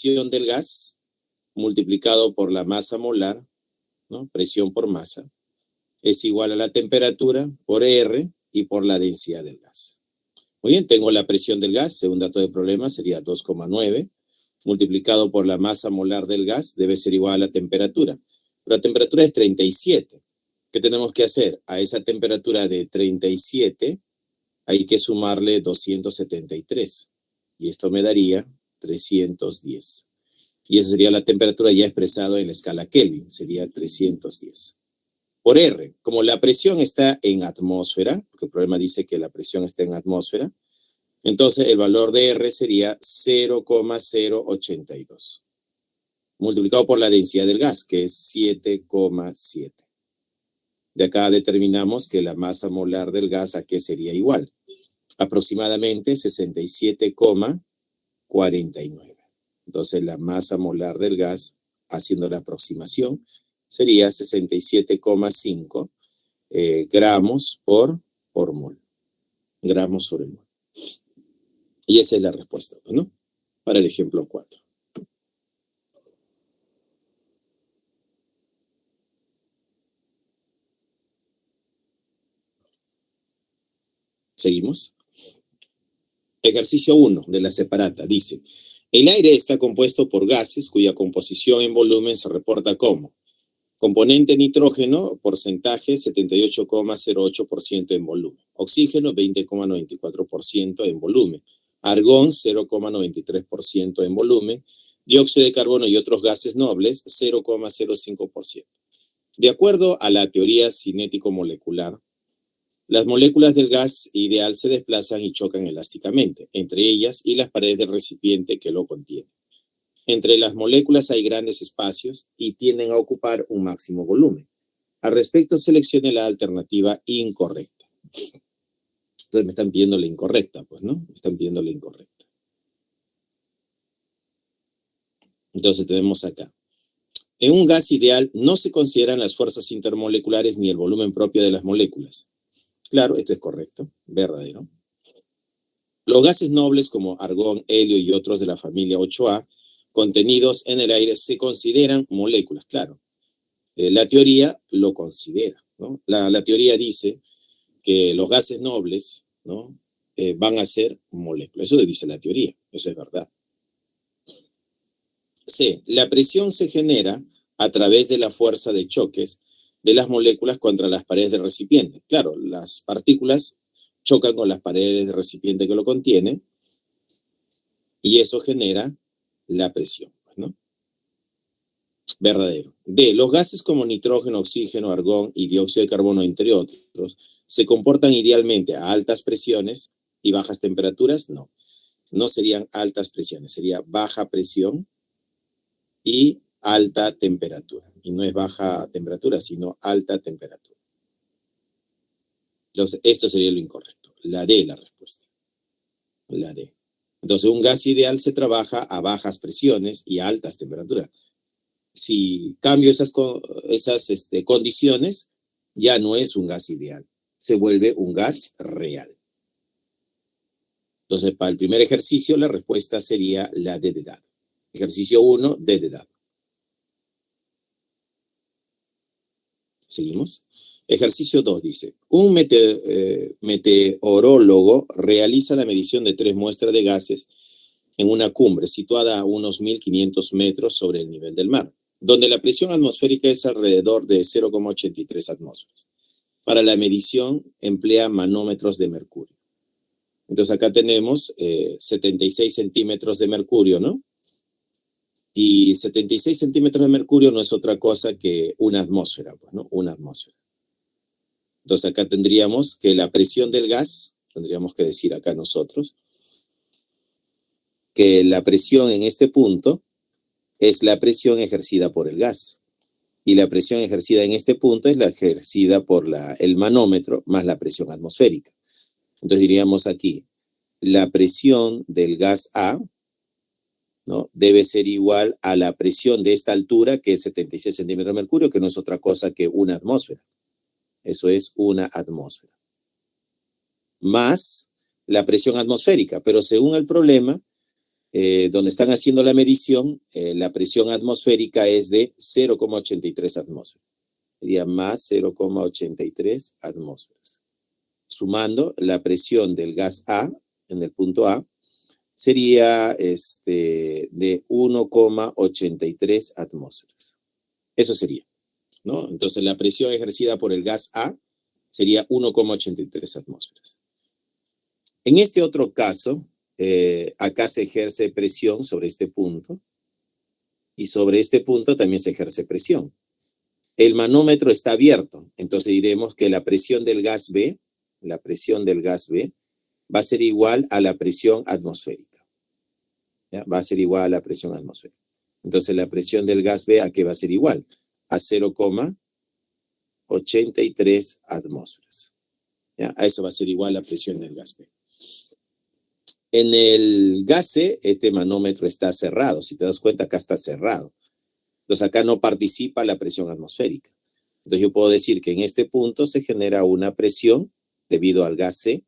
presión del gas multiplicado por la masa molar, ¿no? Presión por masa, es igual a la temperatura por R y por la densidad del gas. Muy bien, tengo la presión del gas, según dato de problema, sería 2,9, multiplicado por la masa molar del gas, debe ser igual a la temperatura. Pero la temperatura es 37. ¿Qué tenemos que hacer? A esa temperatura de 37 hay que sumarle 273. Y esto me daría 310. Y esa sería la temperatura ya expresada en la escala Kelvin, sería 310. Por R, como la presión está en atmósfera, porque el problema dice que la presión está en atmósfera, entonces el valor de R sería 0,082, multiplicado por la densidad del gas, que es 7,7. De acá determinamos que la masa molar del gas, ¿a qué sería igual? Aproximadamente 67,49. Entonces la masa molar del gas, haciendo la aproximación, sería 67,5 gramos por mol. Gramos sobre mol. Y esa es la respuesta, ¿no? Para el ejemplo 4. Seguimos. Ejercicio 1 de la separata dice: el aire está compuesto por gases cuya composición en volumen se reporta como componente nitrógeno, porcentaje 78,08% en volumen. Oxígeno 20,94% en volumen. Argón 0,93% en volumen. Dióxido de carbono y otros gases nobles 0,05%. De acuerdo a la teoría cinético-molecular, las moléculas del gas ideal se desplazan y chocan elásticamente, entre ellas y las paredes del recipiente que lo contiene. Entre las moléculas hay grandes espacios y tienden a ocupar un máximo volumen. Al respecto, seleccione la alternativa incorrecta. Entonces me están pidiendo la incorrecta, pues, ¿no? Me están pidiendo la incorrecta. Entonces tenemos acá: en un gas ideal no se consideran las fuerzas intermoleculares ni el volumen propio de las moléculas. Claro, esto es correcto, verdadero. Los gases nobles como argón, helio y otros de la familia 8A contenidos en el aire se consideran moléculas, claro. La teoría lo considera, ¿no? La teoría dice que los gases nobles, ¿no? Van a ser moléculas. Eso dice la teoría, eso es verdad. C. La presión se genera a través de la fuerza de choques de las moléculas contra las paredes del recipiente. Claro, las partículas chocan con las paredes del recipiente que lo contiene y eso genera la presión, ¿no? Verdadero. D. Los gases como nitrógeno, oxígeno, argón y dióxido de carbono, entre otros, se comportan idealmente a altas presiones y bajas temperaturas. No, no serían altas presiones, sería baja presión y alta temperatura. Y no es baja temperatura, sino alta temperatura. Entonces, esto sería lo incorrecto. La D, la respuesta. La D. Entonces, un gas ideal se trabaja a bajas presiones y a altas temperaturas. Si cambio esas condiciones, ya no es un gas ideal. Se vuelve un gas real. Entonces, para el primer ejercicio, la respuesta sería la D de dado. Ejercicio 1, D de dado. Seguimos. Ejercicio 2 dice: un meteorólogo realiza la medición de 3 muestras de gases en una cumbre situada a unos 1500 metros sobre el nivel del mar, donde la presión atmosférica es alrededor de 0,83 atmósferas. Para la medición emplea manómetros de mercurio. Entonces acá tenemos 76 centímetros de mercurio, ¿no? Y 76 centímetros de mercurio no es otra cosa que una atmósfera, pues, ¿no? Una atmósfera. Entonces acá tendríamos que la presión del gas, tendríamos que decir acá nosotros, que la presión en este punto es la presión ejercida por el gas. Y la presión ejercida en este punto es la ejercida por el manómetro más la presión atmosférica. Entonces diríamos aquí, la presión del gas A, ¿no?, debe ser igual a la presión de esta altura, que es 76 centímetros de mercurio, que no es otra cosa que una atmósfera. Eso es una atmósfera. Más la presión atmosférica. Pero según el problema, donde están haciendo la medición, la presión atmosférica es de 0,83 atmósferas. Sería más 0,83 atmósferas. Sumando la presión del gas A en el punto A, sería de 1,83 atmósferas. Eso sería, ¿no? Entonces la presión ejercida por el gas A sería 1,83 atmósferas. En este otro caso, acá se ejerce presión sobre este punto y sobre este punto también se ejerce presión. El manómetro está abierto, entonces diremos que la presión del gas B va a ser igual a la presión atmosférica. ¿Ya? Va a ser igual a la presión atmosférica. Entonces la presión del gas B, ¿a qué va a ser igual? A 0,83 atmósferas. ¿Ya? A eso va a ser igual la presión del gas B. En el gas C, este manómetro está cerrado. Si te das cuenta, acá está cerrado. Entonces acá no participa la presión atmosférica. Entonces yo puedo decir que en este punto se genera una presión debido al gas C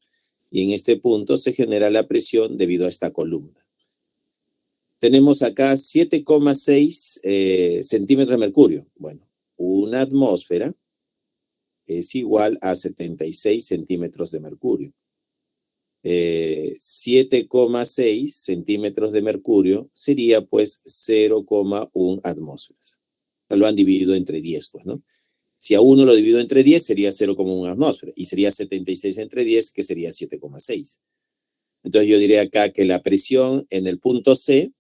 y en este punto se genera la presión debido a esta columna. Tenemos acá 7,6 centímetros de mercurio. Bueno, una atmósfera es igual a 76 centímetros de mercurio. 7,6 centímetros de mercurio sería pues 0,1 atmósferas. Lo han dividido entre 10, pues, ¿no? Si a 1 lo divido entre 10 sería 0,1 atmósfera y sería 76 entre 10, que sería 7,6. Entonces yo diré acá que la presión en el punto C,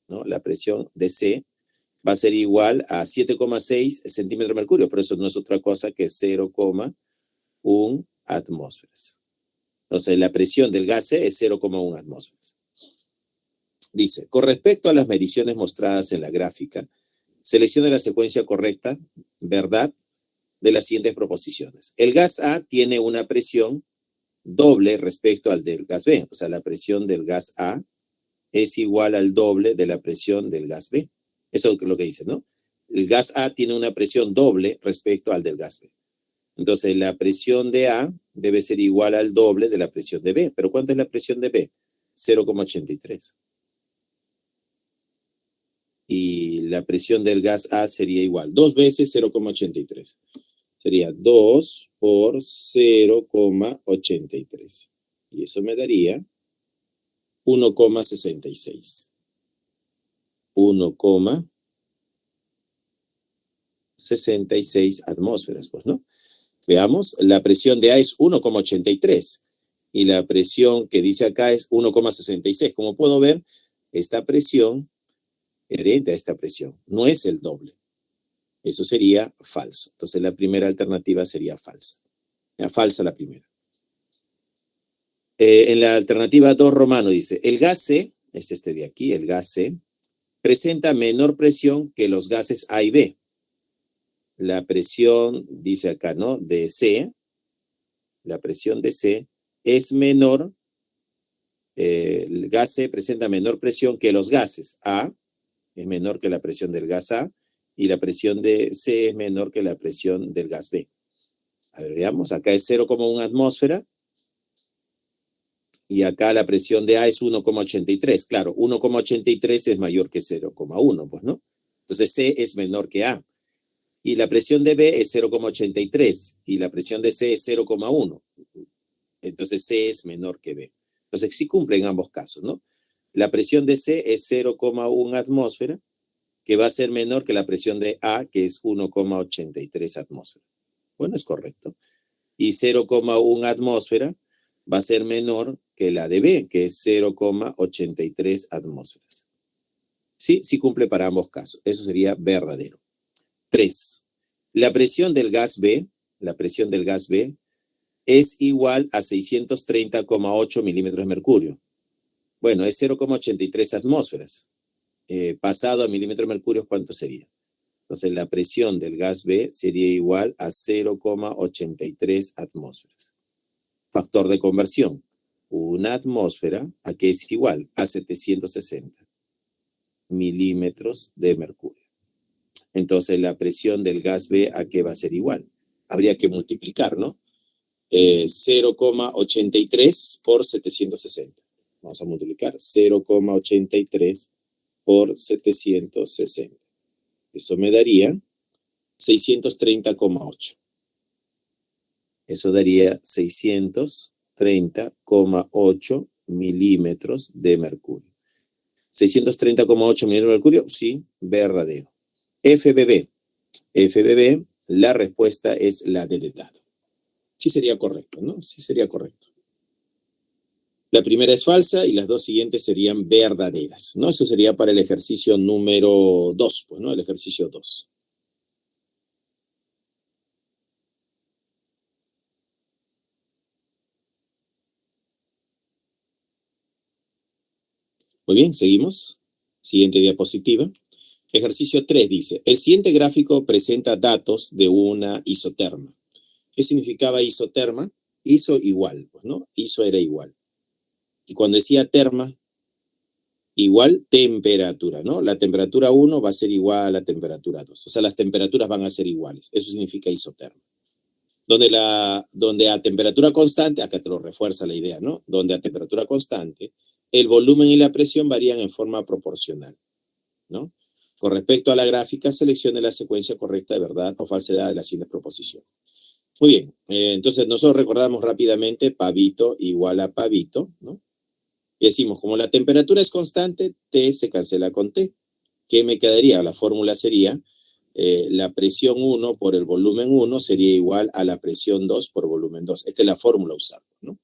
¿no? La presión de C va a ser igual a 7,6 centímetros de mercurio, pero eso no es otra cosa que 0,1 atmósferas. Entonces, la presión del gas C es 0,1 atmósferas. Dice, con respecto a las mediciones mostradas en la gráfica, seleccione la secuencia correcta, ¿verdad?, de las siguientes proposiciones. El gas A tiene una presión doble respecto al del gas B. O sea, la presión del gas A es igual al doble de la presión del gas B. Eso es lo que dice, ¿no? El gas A tiene una presión doble respecto al del gas B. Entonces, la presión de A debe ser igual al doble de la presión de B. ¿Pero cuánto es la presión de B? 0,83. Y la presión del gas A sería igual. 2 veces 0,83. Sería 2 por 0,83. Y eso me daría 1,66. 1,66 atmósferas, pues, ¿no? Veamos, la presión de A es 1,83 y la presión que dice acá es 1,66. Como puedo ver, esta presión es diferente a esta presión, no es el doble. Eso sería falso. Entonces la primera alternativa sería falsa. Ya, falsa la primera. En la alternativa 2 romano dice, el gas C, es este de aquí, el gas C, presenta menor presión que los gases A y B. La presión, dice acá, ¿no?, de C, la presión de C es menor, el gas C presenta menor presión que los gases. A es menor que la presión del gas A y la presión de C es menor que la presión del gas B. A ver, veamos, acá es 0,1 atmósfera y acá la presión de A es 1,83. Claro, 1,83 es mayor que 0,1, pues, ¿no? Entonces C es menor que A. Y la presión de B es 0,83 y la presión de C es 0,1. Entonces C es menor que B. Entonces sí cumple en ambos casos, ¿no? La presión de C es 0,1 atmósfera, que va a ser menor que la presión de A, que es 1,83 atmósfera. Bueno, es correcto. Y 0,1 atmósfera va a ser menor que la de B, que es 0,83 atmósferas. Sí, sí cumple para ambos casos. Eso sería verdadero. 3. La presión del gas B es igual a 630,8 milímetros de mercurio. Bueno, es 0,83 atmósferas. Pasado a milímetros de mercurio, ¿cuánto sería? Entonces, la presión del gas B sería igual a 0,83 atmósferas. Factor de conversión. Una atmósfera, ¿a qué es igual? A 760 milímetros de mercurio. Entonces, la presión del gas B, ¿a qué va a ser igual? Habría que multiplicar, ¿no? 0,83 por 760. Vamos a multiplicar 0,83 por 760. Eso me daría 630,8. Eso daría 630,8 milímetros de mercurio. 630,8 milímetros de mercurio, sí, verdadero. FBB. FBB, la respuesta es la D de dado. Sí sería correcto, ¿no? Sí sería correcto. La primera es falsa y las dos siguientes serían verdaderas, ¿no? Eso sería para el ejercicio número 2, pues, ¿no? El ejercicio 2. Muy bien, seguimos. Siguiente diapositiva. Ejercicio 3 dice, el siguiente gráfico presenta datos de una isoterma. ¿Qué significaba isoterma? Iso igual, pues, ¿no? Iso era igual. Y cuando decía terma, igual temperatura, ¿no? La temperatura 1 va a ser igual a la temperatura 2. O sea, las temperaturas van a ser iguales. Eso significa isoterma. Donde a temperatura constante, acá te lo refuerza la idea, ¿no? Donde a temperatura constante, el volumen y la presión varían en forma proporcional, ¿no? Con respecto a la gráfica, seleccione la secuencia correcta de verdad o falsedad de la siguiente proposición. Muy bien, entonces nosotros recordamos rápidamente pavito igual a pavito, ¿no? Y decimos, como la temperatura es constante, T se cancela con T. ¿Qué me quedaría? La fórmula sería la presión 1 por el volumen 1 sería igual a la presión 2 por volumen 2. Esta es la fórmula usada, ¿no?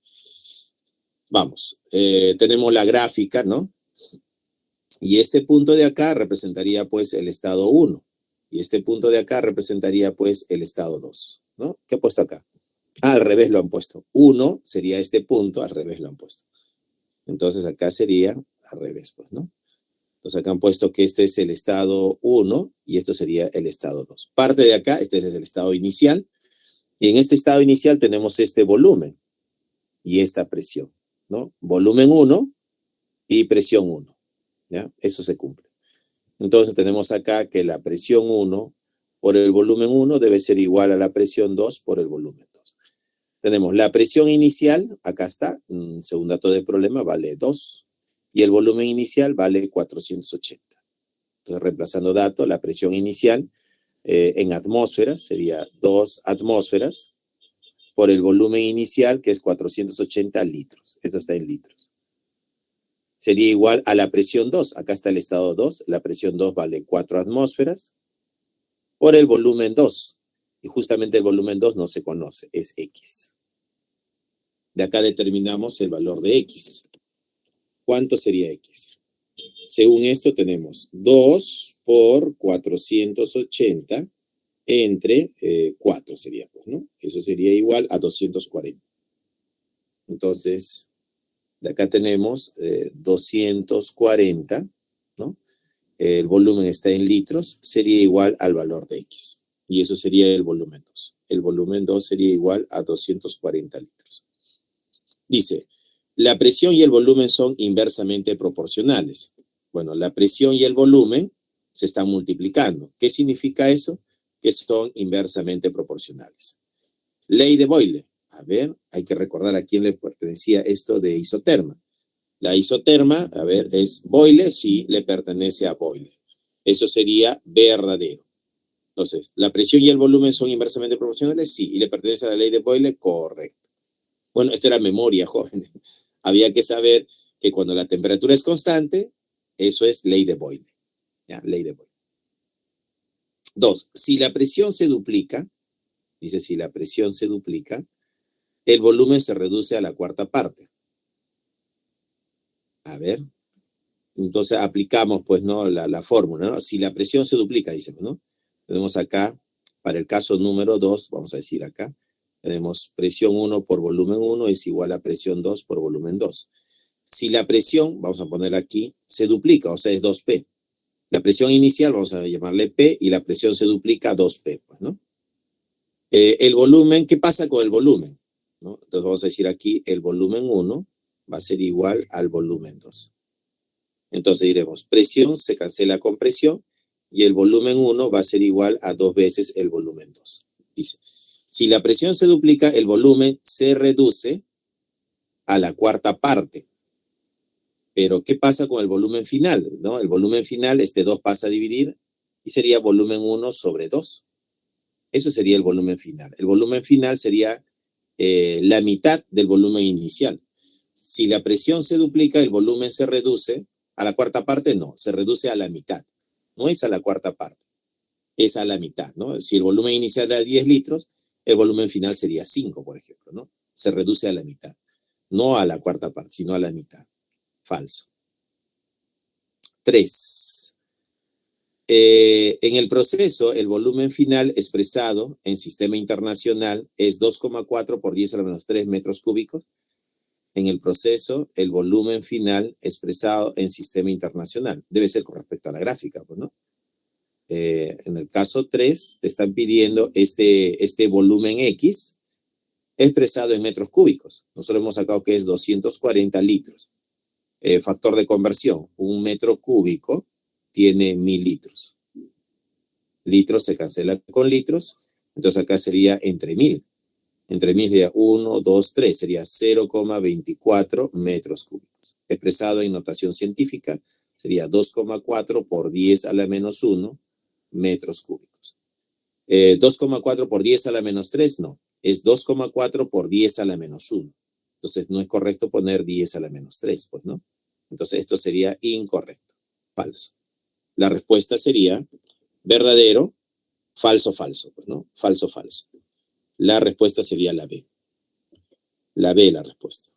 Vamos, tenemos la gráfica, ¿no? Y este punto de acá representaría pues el estado 1. Y este punto de acá representaría pues el estado 2, ¿no? ¿Qué he puesto acá? Al revés lo han puesto. 1 sería este punto, al revés lo han puesto. Entonces acá sería al revés, pues, ¿no? Entonces acá han puesto que este es el estado 1 y esto sería el estado 2. Parte de acá, este es el estado inicial. Y en este estado inicial tenemos este volumen y esta presión, ¿no? Volumen 1 y presión 1, ¿ya? Eso se cumple. Entonces tenemos acá que la presión 1 por el volumen 1 debe ser igual a la presión 2 por el volumen 2. Tenemos la presión inicial, acá está, según dato del problema, vale 2. Y el volumen inicial vale 480. Entonces, reemplazando datos, la presión inicial en atmósferas sería 2 atmósferas por el volumen inicial, que es 480 litros. Esto está en litros. Sería igual a la presión 2. Acá está el estado 2. La presión 2 vale 4 atmósferas por el volumen 2. Y justamente el volumen 2 no se conoce, es X. De acá determinamos el valor de X. ¿Cuánto sería X? Según esto tenemos 2 por 480 entre 4 sería, pues, ¿no? Eso sería igual a 240. Entonces, de acá tenemos 240, ¿no? El volumen está en litros, sería igual al valor de X. Y eso sería el volumen 2. El volumen 2 sería igual a 240 litros. Dice, la presión y el volumen son inversamente proporcionales. Bueno, la presión y el volumen se están multiplicando. ¿Qué significa eso? Que son inversamente proporcionales. Ley de Boyle. A ver, hay que recordar a quién le pertenecía esto de isoterma. La isoterma, a ver, es Boyle, sí, le pertenece a Boyle. Eso sería verdadero. Entonces, ¿la presión y el volumen son inversamente proporcionales? Sí. ¿Y le pertenece a la ley de Boyle? Correcto. Bueno, esto era memoria, jóvenes. Había que saber que cuando la temperatura es constante, eso es ley de Boyle. ¿Ya? Ley de Boyle. 2. Si la presión se duplica, dice, si la presión se duplica, el volumen se reduce a la cuarta parte. A ver, entonces aplicamos, pues, ¿no? La fórmula, ¿no? Si la presión se duplica, dice, ¿no? Tenemos acá, para el caso número 2, vamos a decir acá, tenemos presión 1 por volumen 1 es igual a presión 2 por volumen 2. Si la presión, vamos a poner aquí, se duplica, o sea, es 2P. La presión inicial, vamos a llamarle P, y la presión se duplica a 2P, pues, ¿no? El volumen, ¿qué pasa con el volumen? ¿No? Entonces vamos a decir aquí, el volumen 1 va a ser igual al volumen 2. Entonces diremos, presión se cancela con presión, y el volumen 1 va a ser igual a 2 veces el volumen 2. Dice, si la presión se duplica, el volumen se reduce a la cuarta parte. Pero, ¿qué pasa con el volumen final? ¿No? El volumen final, este 2 pasa a dividir y sería volumen 1 sobre 2. Eso sería el volumen final. El volumen final sería la mitad del volumen inicial. Si la presión se duplica, el volumen se reduce a la cuarta parte, no, se reduce a la mitad. No es a la cuarta parte, es a la mitad, ¿no? Si el volumen inicial era 10 litros, el volumen final sería 5, por ejemplo, ¿no? Se reduce a la mitad, no a la cuarta parte, sino a la mitad. Falso. 3. En el proceso, el volumen final expresado en sistema internacional es 2,4 por 10 a la menos 3 metros cúbicos. En el proceso, el volumen final expresado en sistema internacional. Debe ser con respecto a la gráfica, pues, ¿no? En el caso 3, te están pidiendo este volumen X expresado en metros cúbicos. Nosotros hemos sacado que es 240 litros. Factor de conversión, un metro cúbico tiene 1000 litros. Litros se cancela con litros, entonces acá sería entre 1000. Entre 1000 sería 1, 2, 3, sería 0,24 metros cúbicos. Expresado en notación científica, sería 2,4 por 10 a la menos 1 metros cúbicos. 2,4 por 10 a la menos 3, no. Es 2,4 por 10 a la menos 1. Entonces no es correcto poner 10 a la menos 3, pues, ¿no? Entonces esto sería incorrecto, falso. La respuesta sería verdadero, falso, falso, pues, ¿no? Falso, falso. La respuesta sería la B. La B, la respuesta.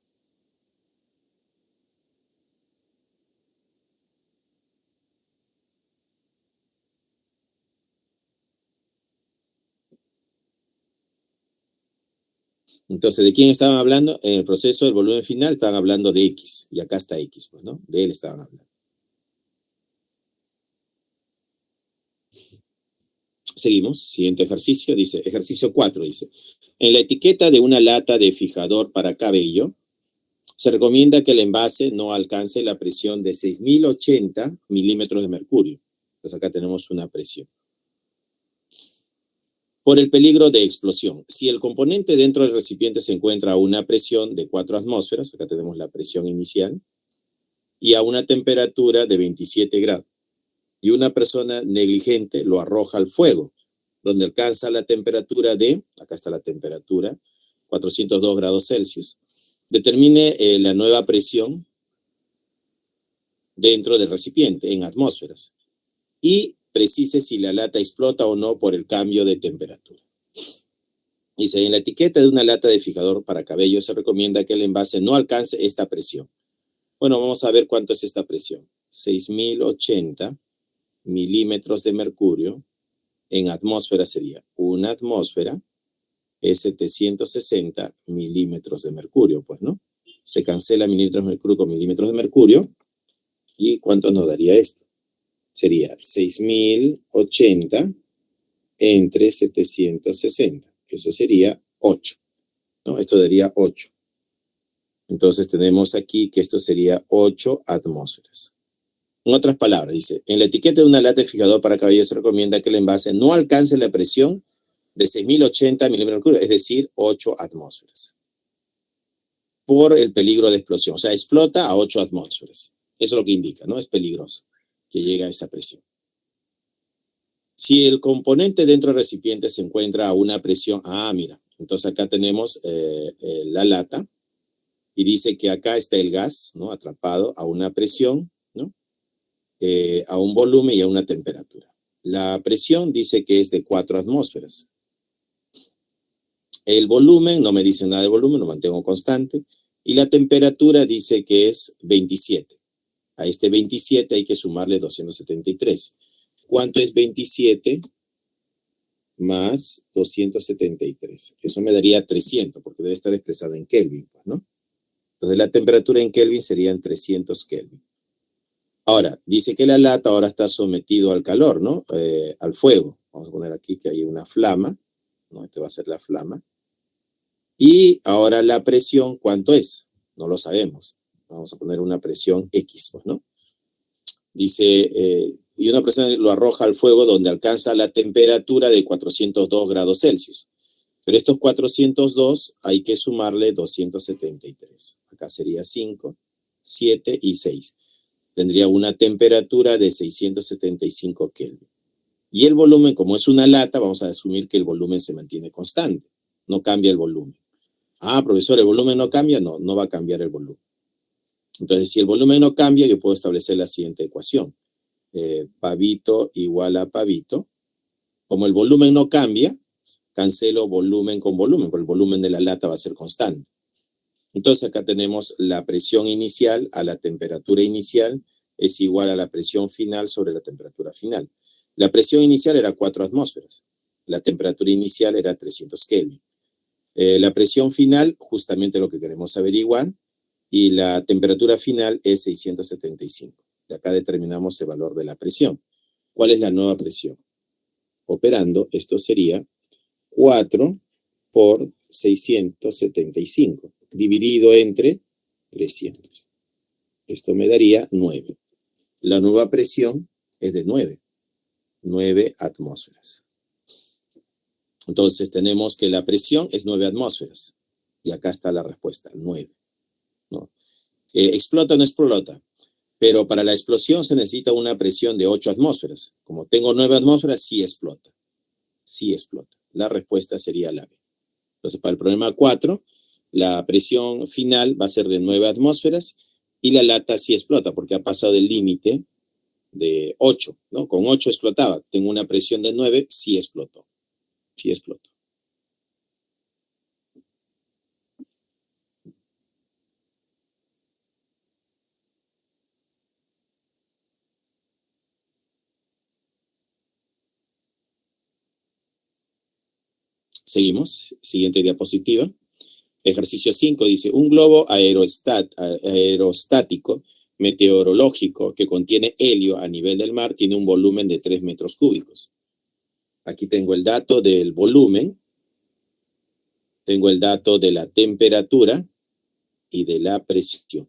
Entonces, ¿de quién estaban hablando? En el proceso del volumen final estaban hablando de X. Y acá está X, pues, ¿no? De él estaban hablando. Seguimos. Siguiente ejercicio. Dice, ejercicio 4, dice. En la etiqueta de una lata de fijador para cabello, se recomienda que el envase no alcance la presión de 6080 milímetros de mercurio. Entonces acá tenemos una presión. Por el peligro de explosión. Si el componente dentro del recipiente se encuentra a una presión de 4 atmósferas, acá tenemos la presión inicial, y a una temperatura de 27 grados, y una persona negligente lo arroja al fuego, donde alcanza la temperatura de, acá está la temperatura, 402 grados Celsius, determine la nueva presión dentro del recipiente en atmósferas y precise si la lata explota o no por el cambio de temperatura. Dice, en la etiqueta de una lata de fijador para cabello se recomienda que el envase no alcance esta presión. Bueno, vamos a ver cuánto es esta presión. 6080 milímetros de mercurio en atmósfera sería una atmósfera es 760 milímetros de mercurio, pues, ¿no? Se cancela milímetros de mercurio con milímetros de mercurio. ¿Y cuánto nos daría esto? Sería 6080 entre 760. Eso sería 8, ¿no? Esto daría 8. Entonces tenemos aquí que esto sería 8 atmósferas. En otras palabras, dice, en la etiqueta de una lata de fijador para cabello se recomienda que el envase no alcance la presión de 6080 milímetros de mercurio, es decir, 8 atmósferas. Por el peligro de explosión. O sea, explota a 8 atmósferas. Eso es lo que indica, ¿no? Es peligroso que llegue a esa presión. Si el componente dentro del recipiente se encuentra a una presión, mira, entonces acá tenemos la lata y dice que acá está el gas, ¿no? Atrapado a una presión, ¿no? A un volumen y a una temperatura. La presión dice que es de 4 atmósferas. El volumen, no me dice nada de volumen, lo mantengo constante. Y la temperatura dice que es 27. A este 27 hay que sumarle 273. ¿Cuánto es 27 más 273? Eso me daría 300, porque debe estar expresado en Kelvin, ¿no? Entonces la temperatura en Kelvin serían 300 Kelvin. Ahora, dice que la lata ahora está sometido al calor, ¿no? Al fuego. Vamos a poner aquí que hay una flama, ¿no? Este va a ser la flama. Y ahora la presión, ¿cuánto es? No lo sabemos. Vamos a poner una presión X, pues, ¿no? Dice, y una persona lo arroja al fuego donde alcanza la temperatura de 402 grados Celsius. Pero estos 402 hay que sumarle 273. Acá sería 5, 7 y 6. Tendría una temperatura de 675 Kelvin. Y el volumen, como es una lata, vamos a asumir que el volumen se mantiene constante. No cambia el volumen. Ah, profesor, ¿el volumen no cambia? No, no va a cambiar el volumen. Entonces, si el volumen no cambia, yo puedo establecer la siguiente ecuación. Pavito igual a pavito. Como el volumen no cambia, cancelo volumen con volumen, porque el volumen de la lata va a ser constante. Entonces, acá tenemos la presión inicial a la temperatura inicial es igual a la presión final sobre la temperatura final. La presión inicial era 4 atmósferas. La temperatura inicial era 300 Kelvin. La presión final, justamente lo que queremos averiguar, y la temperatura final es 675. De acá determinamos el valor de la presión. ¿Cuál es la nueva presión? Operando, esto sería 4 por 675, dividido entre 300. Esto me daría 9. La nueva presión es de 9 atmósferas. Entonces tenemos que la presión es 9 atmósferas. Y acá está la respuesta, 9. ¿No? ¿Explota o no explota? Pero para la explosión se necesita una presión de 8 atmósferas. Como tengo 9 atmósferas, sí explota. Sí explota. La respuesta sería la B. Entonces, para el problema 4, la presión final va a ser de 9 atmósferas y la lata sí explota porque ha pasado el límite de 8, ¿no? Con 8 explotaba. Tengo una presión de 9, sí explotó. Sí explotó. Seguimos. Siguiente diapositiva. Ejercicio 5 dice, un globo aerostático meteorológico que contiene helio a nivel del mar tiene un volumen de 3 metros cúbicos. Aquí tengo el dato del volumen, tengo el dato de la temperatura y de la presión.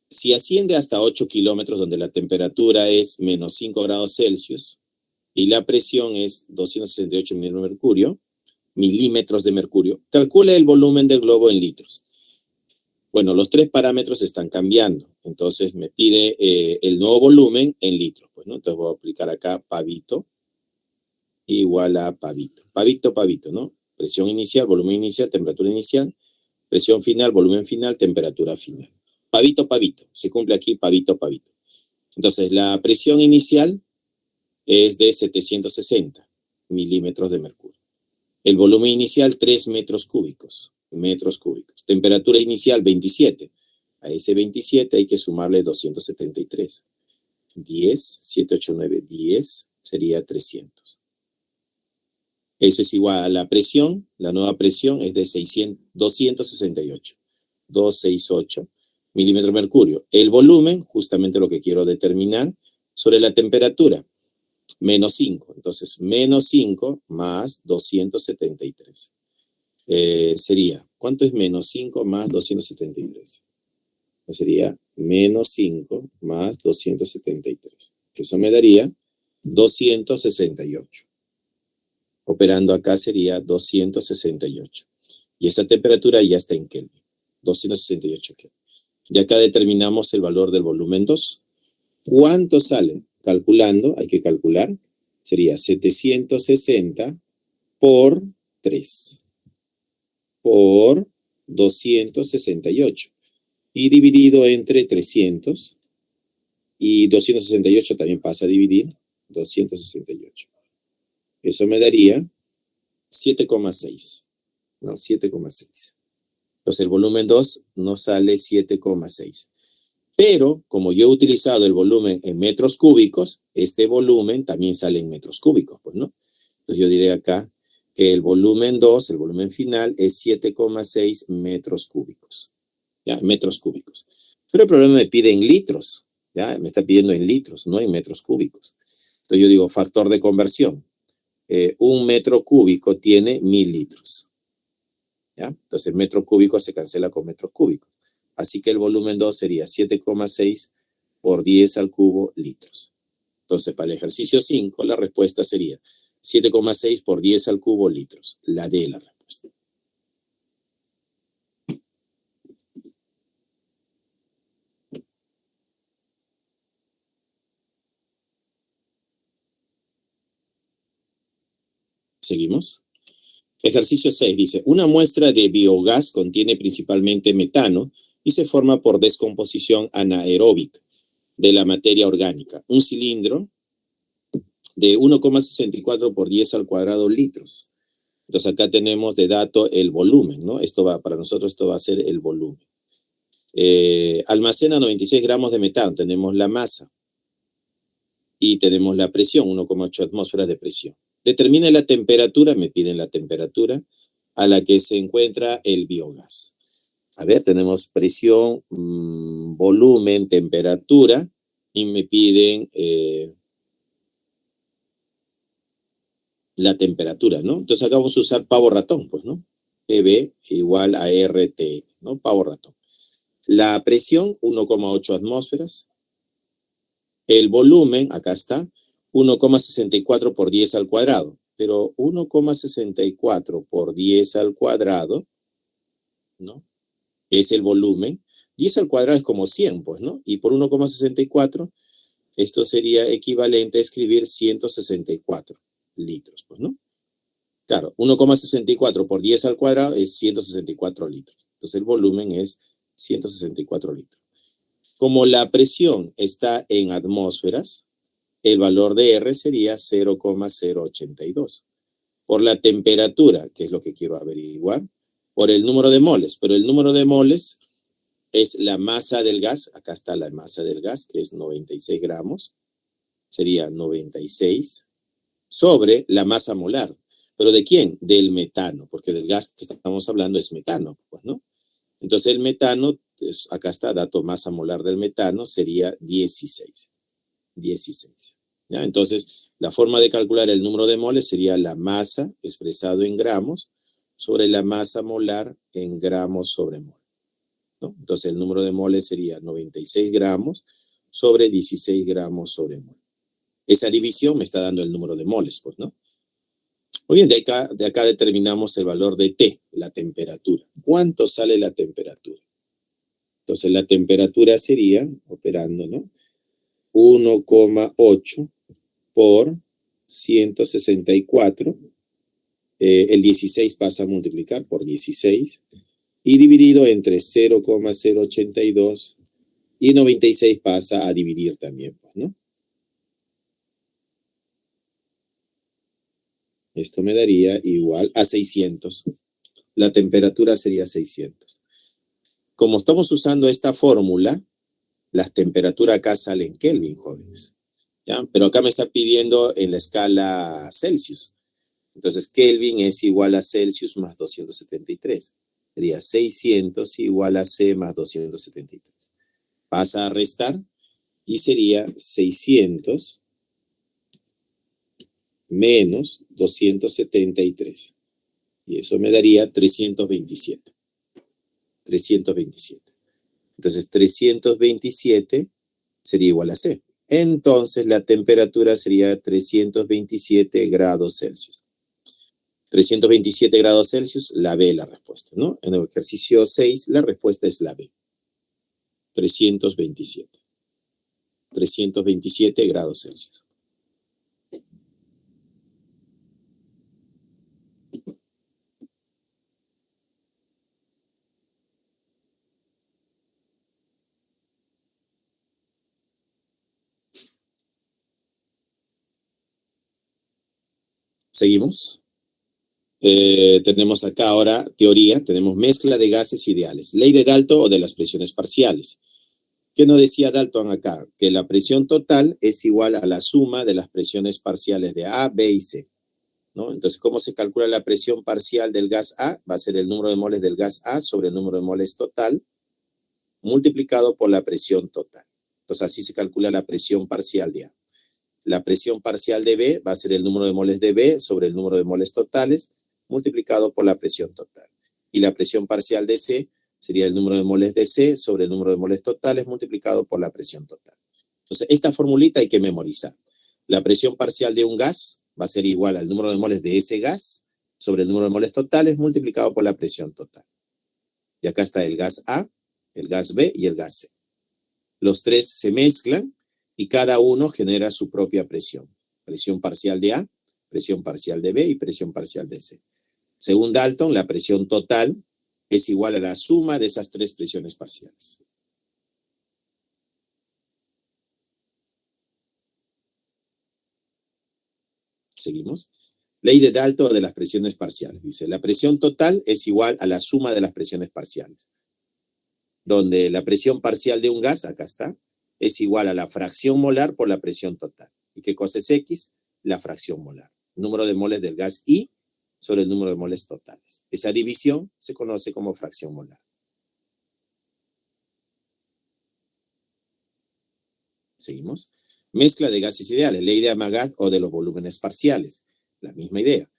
Si asciende hasta 8 kilómetros, donde la temperatura es menos 5 grados Celsius y la presión es 268 milímetros de mercurio, calcule el volumen del globo en litros. Bueno, los 3 parámetros están cambiando, entonces me pide el nuevo volumen en litros. Pues, ¿no? Entonces voy a aplicar acá pavito igual a pavito. Pavito, pavito, ¿no? Presión inicial, volumen inicial, temperatura inicial, presión final, volumen final, temperatura final. Pavito, pavito. Se cumple aquí pavito, pavito. Entonces, la presión inicial es de 760 milímetros de mercurio. El volumen inicial, 3 metros cúbicos. Temperatura inicial, 27. A ese 27 hay que sumarle 273. 10, 7, 8, 9, 10 sería 300. Eso es igual a la presión. La nueva presión es de 268 milímetros de mercurio. El volumen, justamente lo que quiero determinar, sobre la temperatura, menos 5. Entonces, menos 5 más 273. Sería, ¿cuánto es menos 5 más 273? Sería menos 5 más 273. Eso me daría 268. Operando acá sería 268. Y esa temperatura ya está en Kelvin. 268 Kelvin. Y acá determinamos el valor del volumen 2. ¿Cuánto sale? Calculando, hay que calcular. Sería 760 por 3. Por 268. Y dividido entre 300. Y 268 también pasa a dividir. 268. Eso me daría 7,6. ¿No? 7,6. Entonces el volumen 2 nos sale 7,6. Pero como yo he utilizado el volumen en metros cúbicos, este volumen también sale en metros cúbicos, pues, ¿no? Entonces yo diré acá que el volumen 2, el volumen final, es 7,6 metros cúbicos. ¿Ya? Metros cúbicos. Pero el problema me pide en litros. ¿Ya? Me está pidiendo en litros, no en metros cúbicos. Entonces yo digo factor de conversión. 1 metro cúbico tiene 1000 litros. ¿Ya? Entonces metro cúbico se cancela con metros cúbicos. Así que el volumen 2 sería 7,6 por 10 al cubo litros. Entonces, para el ejercicio 5, la respuesta sería 7,6 por 10 al cubo litros. La D la respuesta. Seguimos. Ejercicio 6 dice, una muestra de biogás contiene principalmente metano y se forma por descomposición anaeróbica de la materia orgánica. Un cilindro de 1,64 por 10 al cuadrado litros. Entonces acá tenemos de dato el volumen, ¿no? Para nosotros esto va a ser el volumen. Almacena 96 gramos de metano, tenemos la masa. Y tenemos la presión, 1,8 atmósferas de presión. Determine la temperatura, me piden la temperatura a la que se encuentra el biogás. A ver, tenemos presión, volumen, temperatura, y me piden la temperatura, ¿no? Entonces acá vamos a usar pavo ratón, pues, ¿no? PV igual a RT, ¿no? Pavo ratón. La presión, 1,8 atmósferas. El volumen, acá está, 1,64 por 10 al cuadrado. Pero 1,64 por 10 al cuadrado, ¿no? Es el volumen. 10 al cuadrado es como 100, pues, ¿no? Y por 1,64, esto sería equivalente a escribir 164 litros, pues, ¿no? Claro, 1,64 por 10 al cuadrado es 164 litros. Entonces el volumen es 164 litros. Como la presión está en atmósferas, el valor de R sería 0,082. Por la temperatura, que es lo que quiero averiguar, por el número de moles, pero el número de moles es la masa del gas, acá está la masa del gas, que es 96 gramos, sería 96, sobre la masa molar. ¿Pero de quién? Del metano, porque del gas que estamos hablando es metano, pues, ¿no? Entonces el metano, acá está, dato masa molar del metano, sería 16. 16. ¿Ya? Entonces, la forma de calcular el número de moles sería la masa expresado en gramos sobre la masa molar en gramos sobre mol, ¿no? Entonces, el número de moles sería 96 gramos sobre 16 gramos sobre mol. Esa división me está dando el número de moles, pues, ¿no? Muy bien, de acá determinamos el valor de T, la temperatura. ¿Cuánto sale la temperatura? Entonces, la temperatura sería, operando, ¿no? 1,8 por 164. El 16 pasa a multiplicar por 16 y dividido entre 0,082 y 96 pasa a dividir también, ¿no? Esto me daría igual a 600. La temperatura sería 600. Como estamos usando esta fórmula, las temperaturas acá salen Kelvin, jóvenes. ¿Ya? Pero acá me está pidiendo en la escala Celsius. Entonces, Kelvin es igual a Celsius más 273. Sería 600 igual a C más 273. Pasa a restar y sería 600 menos 273. Y eso me daría 327. 327. Entonces, 327 sería igual a C. Entonces, la temperatura sería 327 grados Celsius. 327 grados Celsius, la B la respuesta, ¿no? En el ejercicio 6, la respuesta es la B. 327. 327 grados Celsius. Seguimos. Tenemos acá ahora teoría, tenemos mezcla de gases ideales. Ley de Dalton o de las presiones parciales. ¿Qué nos decía Dalton acá? Que la presión total es igual a la suma de las presiones parciales de A, B y C, ¿no? Entonces, ¿cómo se calcula la presión parcial del gas A? Va a ser el número de moles del gas A sobre el número de moles total multiplicado por la presión total. Entonces, así se calcula la presión parcial de A. La presión parcial de B va a ser el número de moles de B sobre el número de moles totales multiplicado por la presión total. Y la presión parcial de C sería el número de moles de C sobre el número de moles totales multiplicado por la presión total. Entonces, esta formulita hay que memorizar. La presión parcial de un gas va a ser igual al número de moles de ese gas sobre el número de moles totales multiplicado por la presión total. Y acá está el gas A, el gas B y el gas C. Los tres se mezclan y cada uno genera su propia presión. Presión parcial de A presión parcial de B y presión parcial de C. Según Dalton, la presión total es igual a la suma de esas tres presiones parciales. Seguimos. Ley de Dalton de las presiones parciales. Dice, la presión total es igual a la suma de las presiones parciales. Donde la presión parcial de un gas, acá está, es igual a la fracción molar por la presión total. ¿Y qué cosa es X? La fracción molar. Número de moles del gas I sobre el número de moles totales. Esa división se conoce como fracción molar. Seguimos. Mezcla de gases ideales, ley de Amagat o de los volúmenes parciales. La misma idea.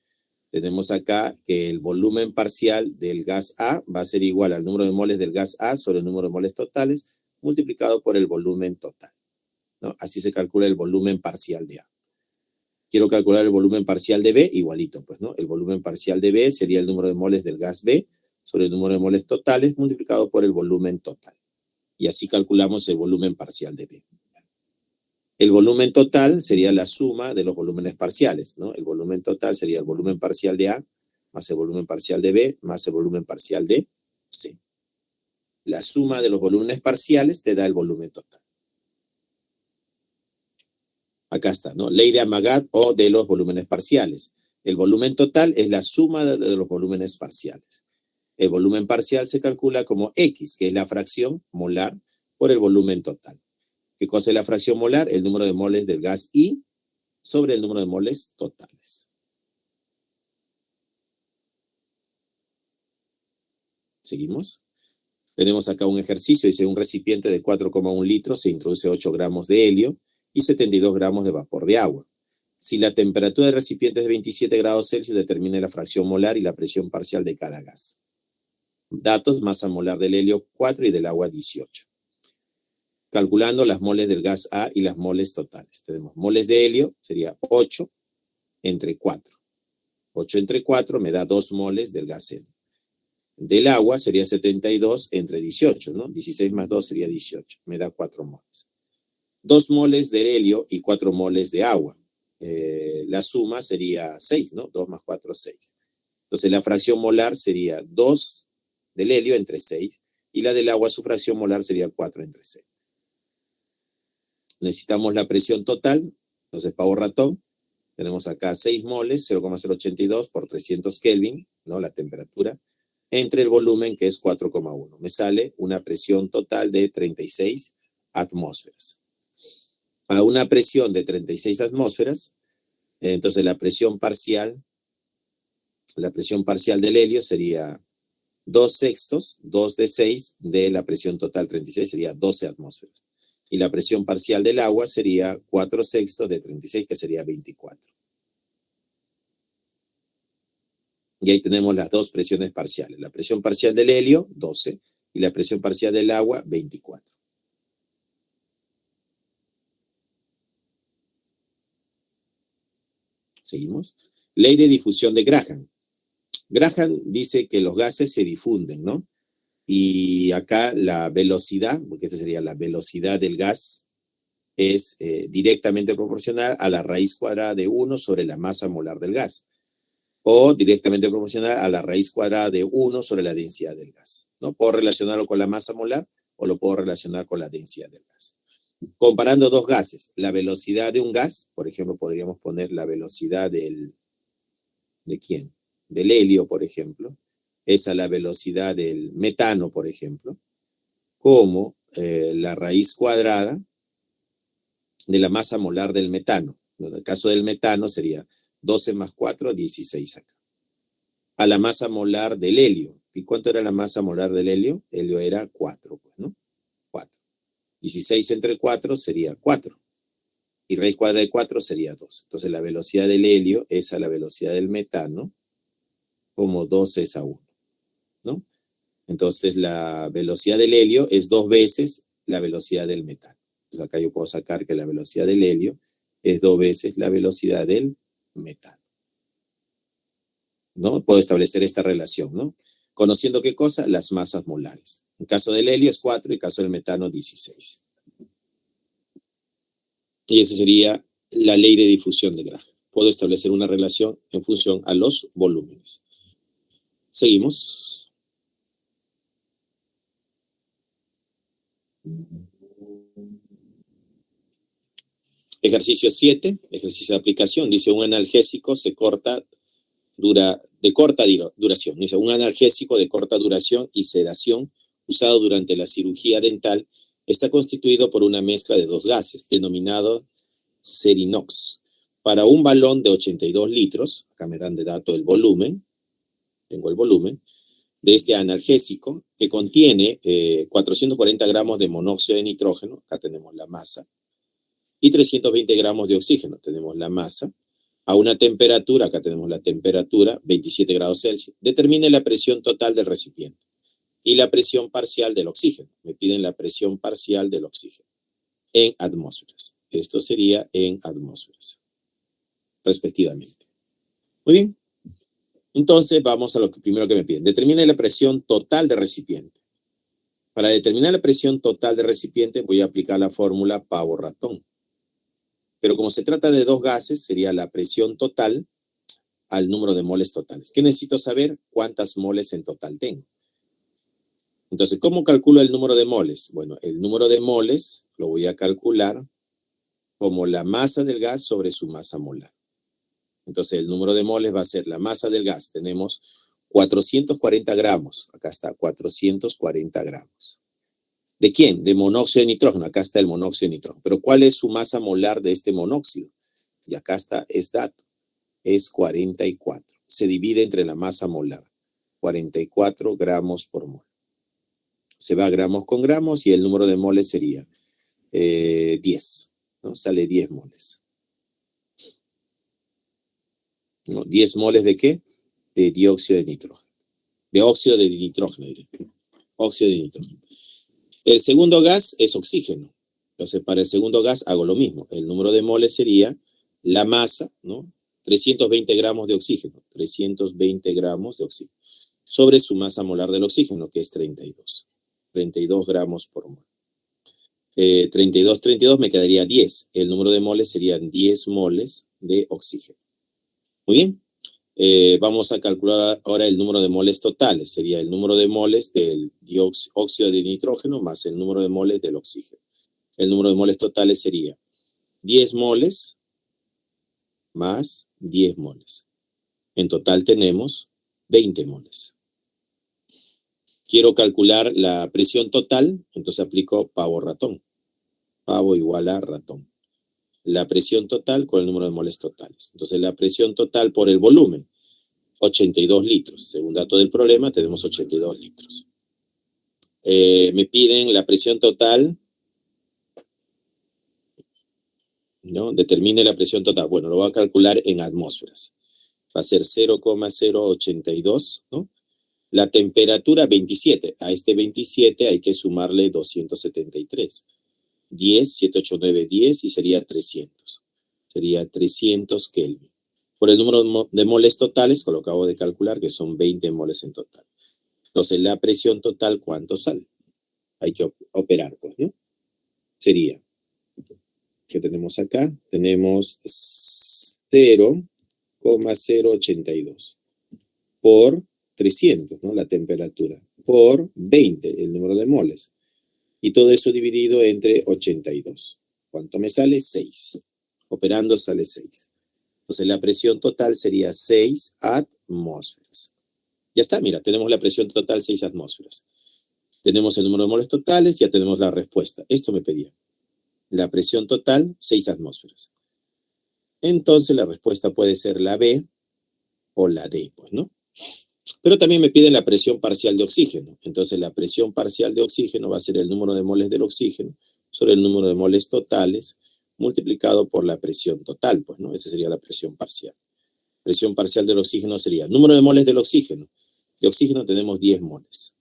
Tenemos acá que el volumen parcial del gas A va a ser igual al número de moles del gas A sobre el número de moles totales multiplicado por el volumen total, ¿no? Así se calcula el volumen parcial de A. Quiero calcular el volumen parcial de B, igualito, pues, ¿no? El volumen parcial de B sería el número de moles del gas B sobre el número de moles totales multiplicado por el volumen total. Y así calculamos el volumen parcial de B. El volumen total sería la suma de los volúmenes parciales, ¿no? El volumen total sería el volumen parcial de A más el volumen parcial de B más el volumen parcial de C. La suma de los volúmenes parciales te da el volumen total. Acá está, ¿no? Ley de Amagat o de los volúmenes parciales. El volumen total es la suma de los volúmenes parciales. El volumen parcial se calcula como X, que es la fracción molar por el volumen total. ¿Qué cosa es la fracción molar? El número de moles del gas I sobre el número de moles totales. ¿Seguimos? Tenemos acá un ejercicio, dice un recipiente de 4,1 litros, se introduce 8 gramos de helio y 72 gramos de vapor de agua. Si la temperatura del recipiente es de 27 grados Celsius, determine la fracción molar y la presión parcial de cada gas. Datos, masa molar del helio 4 y del agua 18. Calculando las moles del gas A y las moles totales. Tenemos moles de helio, sería 8 entre 4. 8 entre 4 me da 2 moles del gas helio. Del agua sería 72 entre 18, ¿no? 16 más 2 sería 18, me da 4 moles. 2 moles de helio y 4 moles de agua. La suma sería 6, ¿no? 2 más 4, 6. Entonces la fracción molar sería 2 del helio entre 6 y la del agua, su fracción molar sería 4 entre 6. Necesitamos la presión total, entonces pavo ratón, tenemos acá 6 moles, 0,082 por 300 Kelvin, ¿no? La temperatura, entre el volumen que es 4,1. Me sale una presión total de 36 atmósferas. A una presión de 36 atmósferas, entonces la presión parcial del helio sería 2/6, 2 de 6 de la presión total 36, sería 12 atmósferas. Y la presión parcial del agua sería 4/6 de 36, que sería 24. Y ahí tenemos las dos presiones parciales. La presión parcial del helio, 12, y la presión parcial del agua, 24. Seguimos. Ley de difusión de Graham. Graham dice que los gases se difunden, ¿no? Y acá la velocidad, porque esta sería la velocidad del gas, es directamente proporcional a la raíz cuadrada de 1 sobre la masa molar del gas, o directamente proporcional a la raíz cuadrada de 1 sobre la densidad del gas, ¿no? Puedo relacionarlo con la masa molar o lo puedo relacionar con la densidad del gas. Comparando dos gases, la velocidad de un gas, por ejemplo, podríamos poner la velocidad ¿de quién? Del helio, por ejemplo, es a la velocidad del metano, por ejemplo, como la raíz cuadrada de la masa molar del metano. En el caso del metano sería 12 más 4, 16 acá. A la masa molar del helio. ¿Y cuánto era la masa molar del helio? Helio era 4, pues, ¿no? 4. 16 entre 4 sería 4. Y raíz cuadrada de 4 sería 2. Entonces la velocidad del helio es a la velocidad del metano, como 2 es a 1, ¿no? Entonces la velocidad del helio es 2 veces la velocidad del metano. Entonces acá yo puedo sacar que la velocidad del helio es 2 veces la velocidad del metano, ¿no? Puedo establecer esta relación, ¿no? Conociendo qué cosa, las masas molares. En caso del helio es 4 y en caso del metano 16. Y esa sería la ley de difusión de Graham. puedo establecer una relación en función a los volúmenes. Seguimos. Ejercicio 7, ejercicio de aplicación. Dice, un analgésico de corta duración. Dice, un analgésico de corta duración y sedación usado durante la cirugía dental está constituido por una mezcla de dos gases, denominado Serinox. Para un balón de 82 litros, acá me dan de dato el volumen, tengo el volumen, de este analgésico, que contiene 440 gramos de monóxido de nitrógeno, acá tenemos la masa, y 320 gramos de oxígeno, tenemos la masa, a una temperatura, acá tenemos la temperatura, 27 grados Celsius, determine la presión total del recipiente y la presión parcial del oxígeno. Me piden la presión parcial del oxígeno en atmósferas. Esto sería en atmósferas, respectivamente. Muy bien. Entonces, vamos a lo primero que me piden. Determine la presión total del recipiente. Para determinar la presión total del recipiente, voy a aplicar la fórmula pavo-ratón. Pero como se trata de dos gases, sería la presión total al número de moles totales. ¿Qué necesito saber? ¿Cuántas moles en total tengo? Entonces, ¿cómo calculo el número de moles? Bueno, el número de moles lo voy a calcular como la masa del gas sobre su masa molar. Entonces, el número de moles va a ser la masa del gas. Tenemos 440 gramos. Acá está, 440 gramos. ¿De quién? De monóxido de nitrógeno. Acá está el monóxido de nitrógeno. Pero ¿cuál es su masa molar de este monóxido? Y acá está, es dato. Es 44. Se divide entre la masa molar. 44 gramos por mol. Se va gramos con gramos y el número de moles sería 10. ¿No? Sale 10 moles. ¿No? ¿10 moles de qué? De dióxido de nitrógeno. De óxido de nitrógeno, diré. Óxido de nitrógeno. El segundo gas es oxígeno. Entonces, para el segundo gas hago lo mismo. El número de moles sería la masa, ¿no? 320 gramos de oxígeno. 320 gramos de oxígeno. Sobre su masa molar del oxígeno, que es 32. 32 gramos por mol. 32 me quedaría 10. El número de moles serían 10 moles de oxígeno. Muy bien. Vamos a calcular ahora el número de moles totales. Sería el número de moles del óxido de nitrógeno más el número de moles del oxígeno. El número de moles totales sería 10 moles más 10 moles. En total tenemos 20 moles. Quiero calcular la presión total, entonces aplico pavo-ratón. Pavo igual a ratón. La presión total con el número de moles totales. Entonces la presión total por el volumen, 82 litros. Según dato del problema, tenemos 82 litros. Me piden la presión total, ¿no? Determine la presión total. Bueno, lo voy a calcular en atmósferas. Va a ser 0,082, ¿no? La temperatura, 27. A este 27 hay que sumarle 273. 10, 7, 8, 9, 10 y sería 300. Sería 300 Kelvin. Por el número de moles totales, que lo acabo de calcular, que son 20 moles en total. Entonces, la presión total, ¿cuánto sale? Hay que operar, pues, ¿no? Sería, ¿qué tenemos acá? Tenemos 0,082 por 300, ¿no? La temperatura, por 20, el número de moles. Y todo eso dividido entre 82. ¿Cuánto me sale? 6. Operando sale 6. Entonces la presión total sería 6 atmósferas. Ya está, mira, tenemos la presión total 6 atmósferas. Tenemos el número de moles totales, ya tenemos la respuesta. Esto me pedía. La presión total, 6 atmósferas. Entonces la respuesta puede ser la B o la D, pues, ¿no? Pero también me piden la presión parcial de oxígeno. Entonces la presión parcial de oxígeno va a ser el número de moles del oxígeno sobre el número de moles totales multiplicado por la presión total, pues, ¿no? Esa sería la presión parcial. Presión parcial del oxígeno sería número de moles del oxígeno. De oxígeno tenemos 10 moles.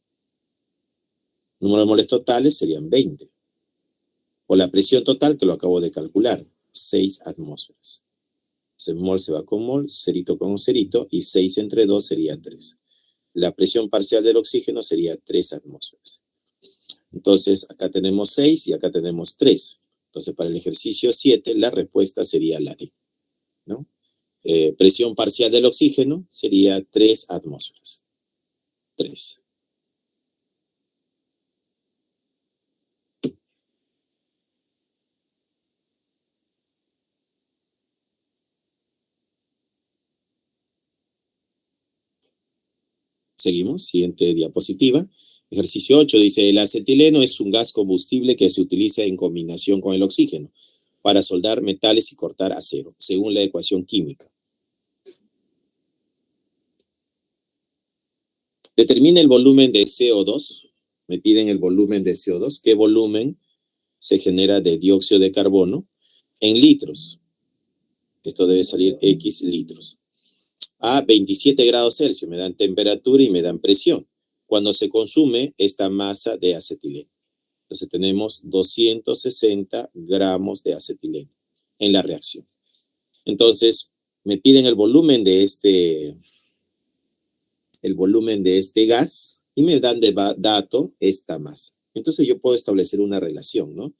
Número de moles totales serían 20. O la presión total, que lo acabo de calcular, 6 atmósferas. Entonces mol se va con mol, cerito con cerito, y 6 entre 2 sería 3. La presión parcial del oxígeno sería 3 atmósferas. Entonces, acá tenemos 6 y acá tenemos 3. Entonces, para el ejercicio 7, la respuesta sería la D, ¿no? presión parcial del oxígeno sería 3 atmósferas. 3. Seguimos, siguiente diapositiva. Ejercicio 8 dice, el acetileno es un gas combustible que se utiliza en combinación con el oxígeno para soldar metales y cortar acero, según la ecuación química. Determina el volumen de CO2. Me piden el volumen de CO2. ¿Qué volumen se genera de dióxido de carbono? En litros. Esto debe salir X litros. A 27 grados Celsius. Me dan temperatura y me dan presión. Cuando se consume esta masa de acetileno. Entonces tenemos 260 gramos de acetileno en la reacción. Entonces me piden el volumen de este gas y me dan de dato esta masa. Entonces yo puedo establecer una relación, ¿no?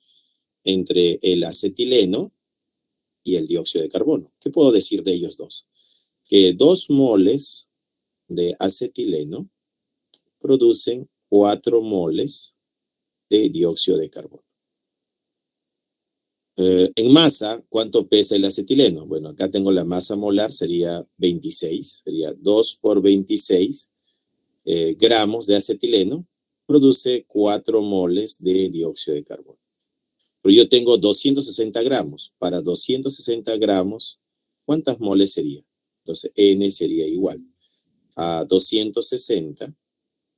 Entre el acetileno y el dióxido de carbono. ¿Qué puedo decir de ellos dos? Que 2 moles de acetileno producen 4 moles de dióxido de carbono. En masa, ¿cuánto pesa el acetileno? Bueno, acá tengo la masa molar, sería 26, sería 2 por 26 gramos de acetileno, produce 4 moles de dióxido de carbono. Pero yo tengo 260 gramos. Para 260 gramos, ¿cuántas moles sería? Entonces, N sería igual a 260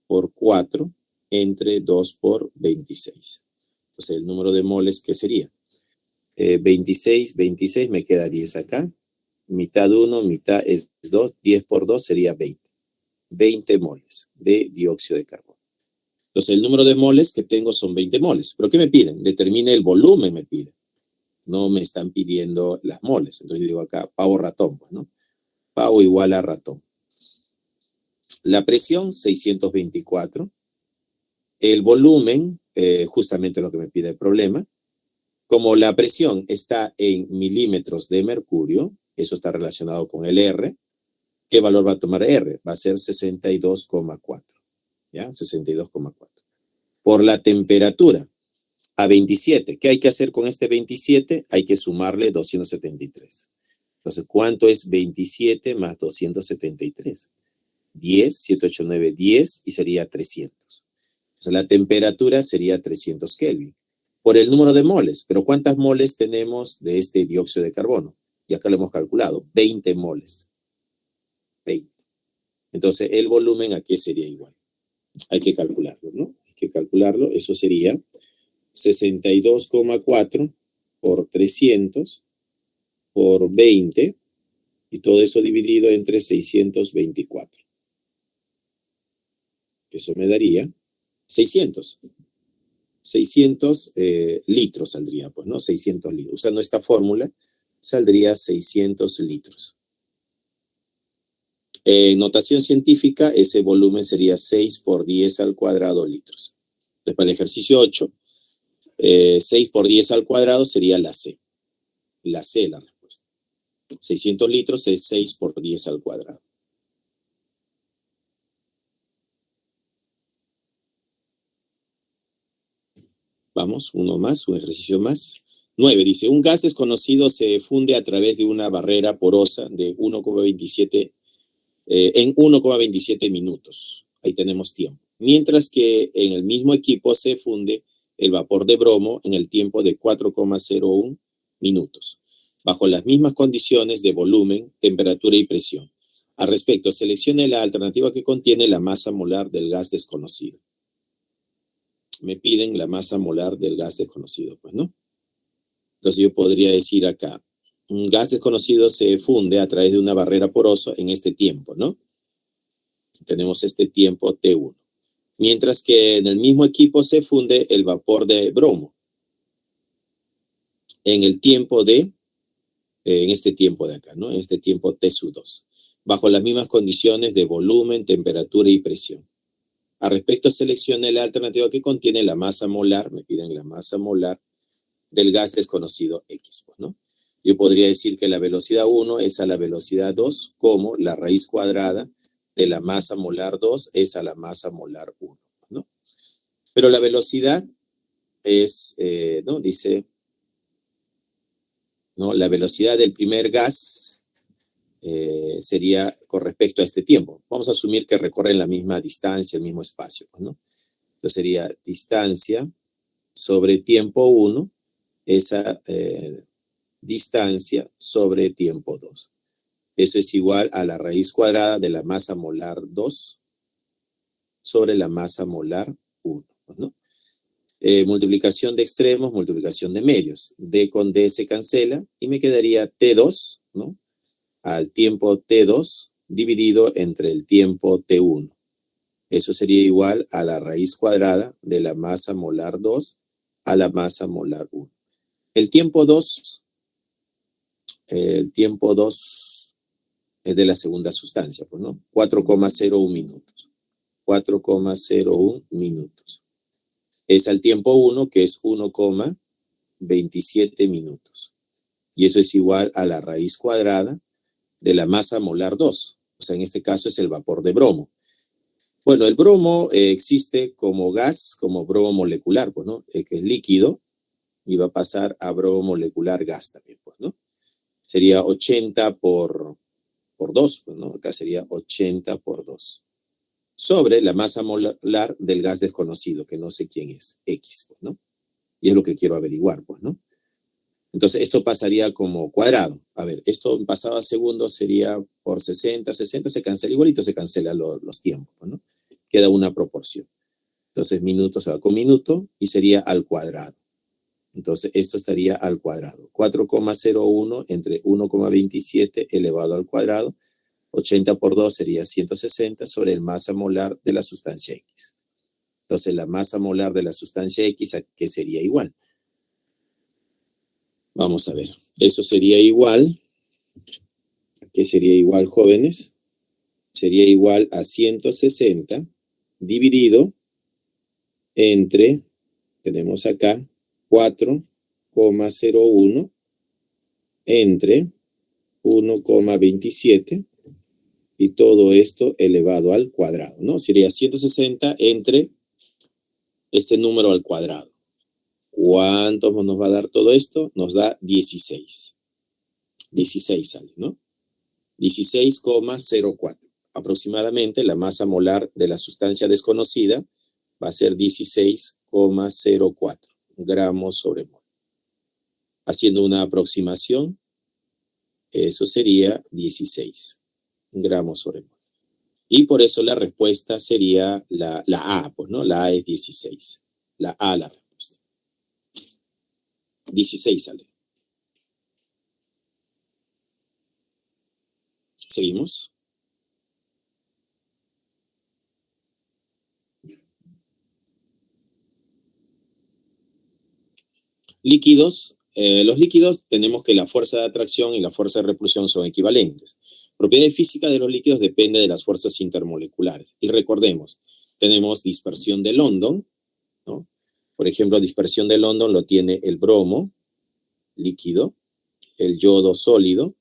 por 4 entre 2 por 26. Entonces, el número de moles, ¿qué sería? 26 me queda 10 acá. Mitad 1, mitad es 2. 10 por 2 sería 20. 20 moles de dióxido de carbono. Entonces, el número de moles que tengo son 20 moles. ¿Pero qué me piden? Determine el volumen, me piden. No me están pidiendo las moles. Entonces, yo digo acá, pavo ratón, pues, ¿no? Pavo igual a ratón. La presión, 624. El volumen, justamente lo que me pide el problema. Como la presión está en milímetros de mercurio, eso está relacionado con el R, ¿qué valor va a tomar R? Va a ser 62,4. ¿Ya? 62,4. Por la temperatura, a 27. ¿Qué hay que hacer con este 27? Hay que sumarle 273. Entonces, ¿cuánto es 27 más 273? 10, 7, 8, 9, 10 y sería 300. Entonces, la temperatura sería 300 Kelvin. Por el número de moles. ¿Pero cuántas moles tenemos de este dióxido de carbono? Y acá lo hemos calculado. 20 moles. 20. Entonces, el volumen, ¿a qué sería igual? Hay que calcularlo, ¿no? Hay que calcularlo. Eso sería 62,4 por 300 por 20 y todo eso dividido entre 624. Eso me daría 600. 600 litros saldría, pues, ¿no? 600 litros. Usando esta fórmula, saldría 600 litros. En notación científica, ese volumen sería 6 por 10 al cuadrado litros. Entonces, para el ejercicio 8, 6 por 10 al cuadrado sería la C. La C, la respuesta. 600 litros es 6 por 10 al cuadrado. Vamos, uno más, un ejercicio más. 9 dice, un gas desconocido se funde a través de una barrera porosa de 1,27 en 1,27 minutos. Ahí tenemos tiempo. Mientras que en el mismo equipo se funde el vapor de bromo en el tiempo de 4,01 minutos, bajo las mismas condiciones de volumen, temperatura y presión. Al respecto, seleccione la alternativa que contiene la masa molar del gas desconocido. Me piden la masa molar del gas desconocido, pues, ¿no? Entonces yo podría decir acá, un gas desconocido se funde a través de una barrera porosa en este tiempo, ¿no? Tenemos este tiempo T1. Mientras que en el mismo equipo se funde el vapor de bromo en el tiempo de, en este tiempo de acá, ¿no? En este tiempo T2, bajo las mismas condiciones de volumen, temperatura y presión. Al respecto, seleccione la alternativa que contiene la masa molar, me piden la masa molar del gas desconocido X, pues, ¿no? Yo podría decir que la velocidad 1 es a la velocidad 2, como la raíz cuadrada de la masa molar 2 es a la masa molar 1, ¿no? Pero la velocidad es, ¿no? Dice, ¿no? La velocidad del primer gas sería con respecto a este tiempo. Vamos a asumir que recorren la misma distancia, el mismo espacio, ¿no? Entonces sería distancia sobre tiempo 1, esa distancia sobre tiempo 2. Eso es igual a la raíz cuadrada de la masa molar 2 sobre la masa molar 1, ¿no? Multiplicación de extremos, multiplicación de medios. D con D se cancela y me quedaría T2, ¿no? Al tiempo T2 dividido entre el tiempo T1. Eso sería igual a la raíz cuadrada de la masa molar 2 a la masa molar 1. El tiempo 2 es de la segunda sustancia, pues, ¿no? 4,01 minutos. 4,01 minutos. Es al tiempo 1, que es 1,27 minutos. Y eso es igual a la raíz cuadrada de la masa molar 2. O sea, en este caso es el vapor de bromo. Bueno, el bromo existe como gas, como bromo molecular, pues, ¿no? Que es líquido y va a pasar a bromo molecular gas también, pues, ¿no? Sería 80 por 2, pues, ¿no? Acá sería 80 por 2. Sobre la masa molar del gas desconocido, que no sé quién es, X, pues, ¿no? Y es lo que quiero averiguar, pues, ¿no? Entonces, esto pasaría como cuadrado. A ver, esto pasado a segundos sería por 60 se cancela igualito, se cancelan los tiempos, ¿no? Queda una proporción. Entonces, minuto se va con minuto y sería al cuadrado. Entonces, esto estaría al cuadrado. 4,01 entre 1,27 elevado al cuadrado. 80 por 2 sería 160 sobre el masa molar de la sustancia X. Entonces, la masa molar de la sustancia X, ¿a qué sería igual? Vamos a ver. Eso sería igual. ¿A qué sería igual, jóvenes? Sería igual a 160 dividido entre, tenemos acá, 4,01 entre 1,27 y todo esto elevado al cuadrado, ¿no? Sería 160 entre este número al cuadrado. ¿Cuánto nos va a dar todo esto? Nos da 16. 16 sale, ¿no? 16,04. Aproximadamente la masa molar de la sustancia desconocida va a ser 16,04 gramos sobre mol. Haciendo una aproximación, eso sería 16 gramos sobre mol. Y por eso la respuesta sería la A, pues, ¿no? La A es 16. La A la respuesta. 16 sale. ¿Seguimos? Líquidos. Los líquidos tenemos que la fuerza de atracción y la fuerza de repulsión son equivalentes. Propiedades físicas de los líquidos depende de las fuerzas intermoleculares. Y recordemos, tenemos dispersión de London, ¿no? Por ejemplo, dispersión de London lo tiene el bromo líquido, el yodo sólido,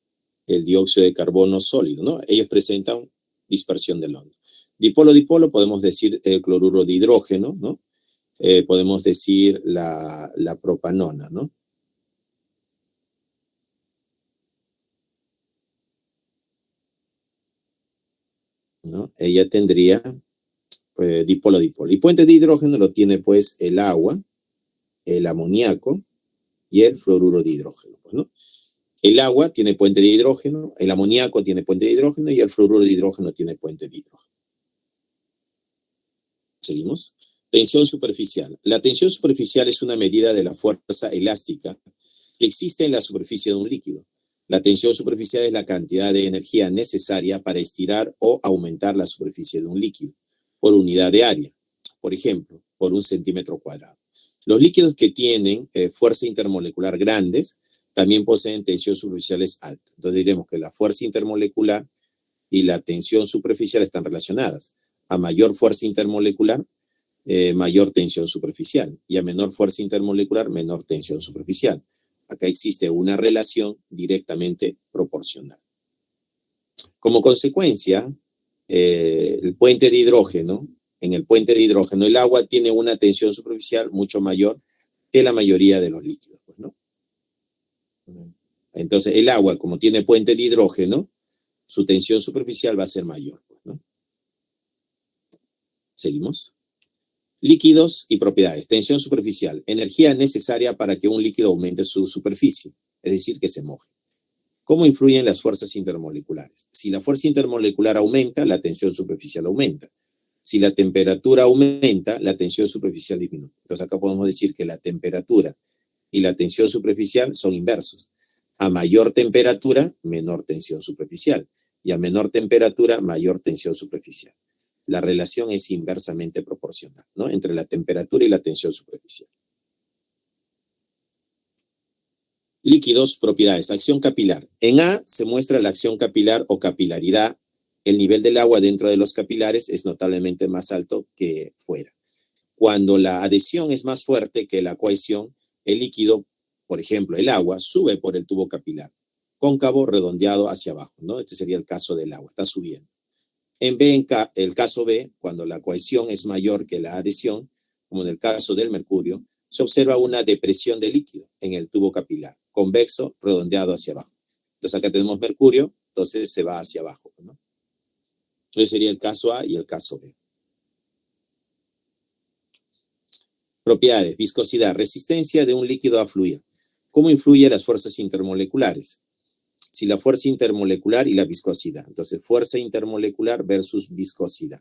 el dióxido de carbono sólido, ¿no? Ellos presentan dispersión de London. Dipolo-dipolo podemos decir el cloruro de hidrógeno, ¿no? Podemos decir la propanona, ¿no? ¿No? Ella tendría dipolo-dipolo. Y puente de hidrógeno lo tiene pues el agua, el amoníaco y el fluoruro de hidrógeno, pues, ¿no? El agua tiene puente de hidrógeno, el amoníaco tiene puente de hidrógeno y el fluoruro de hidrógeno tiene puente de hidrógeno. ¿Seguimos? Tensión superficial. La tensión superficial es una medida de la fuerza elástica que existe en la superficie de un líquido. La tensión superficial es la cantidad de energía necesaria para estirar o aumentar la superficie de un líquido por unidad de área, por ejemplo, por un centímetro cuadrado. Los líquidos que tienen fuerza intermolecular grandes también poseen tensión superficiales altas. Entonces diremos que la fuerza intermolecular y la tensión superficial están relacionadas. A mayor fuerza intermolecular, mayor tensión superficial, y a menor fuerza intermolecular, menor tensión superficial. Acá existe una relación directamente proporcional. Como consecuencia, el puente de hidrógeno, en el puente de hidrógeno, el agua tiene una tensión superficial mucho mayor que la mayoría de los líquidos, pues, ¿no? Entonces, el agua, como tiene puente de hidrógeno, su tensión superficial va a ser mayor, pues, ¿no? Seguimos. Líquidos y propiedades. Tensión superficial. Energía necesaria para que un líquido aumente su superficie, es decir, que se moje. ¿Cómo influyen las fuerzas intermoleculares? Si la fuerza intermolecular aumenta, la tensión superficial aumenta. Si la temperatura aumenta, la tensión superficial disminuye. Entonces acá podemos decir que la temperatura y la tensión superficial son inversos. A mayor temperatura, menor tensión superficial. Y a menor temperatura, mayor tensión superficial. La relación es inversamente proporcional, ¿no? Entre la temperatura y la tensión superficial. Líquidos, propiedades, acción capilar. En A se muestra la acción capilar o capilaridad. El nivel del agua dentro de los capilares es notablemente más alto que fuera. Cuando la adhesión es más fuerte que la cohesión, el líquido, por ejemplo, el agua, sube por el tubo capilar, cóncavo, redondeado hacia abajo, ¿no? Este sería el caso del agua, está subiendo. En B, el caso B, cuando la cohesión es mayor que la adhesión, como en el caso del mercurio, se observa una depresión del líquido en el tubo capilar, convexo, redondeado hacia abajo. Entonces acá tenemos mercurio, entonces se va hacia abajo, ¿no? Entonces sería el caso A y el caso B. Propiedades, viscosidad, resistencia de un líquido a fluir. ¿Cómo influyen las fuerzas intermoleculares? Si la fuerza intermolecular y la viscosidad. Entonces, fuerza intermolecular versus viscosidad.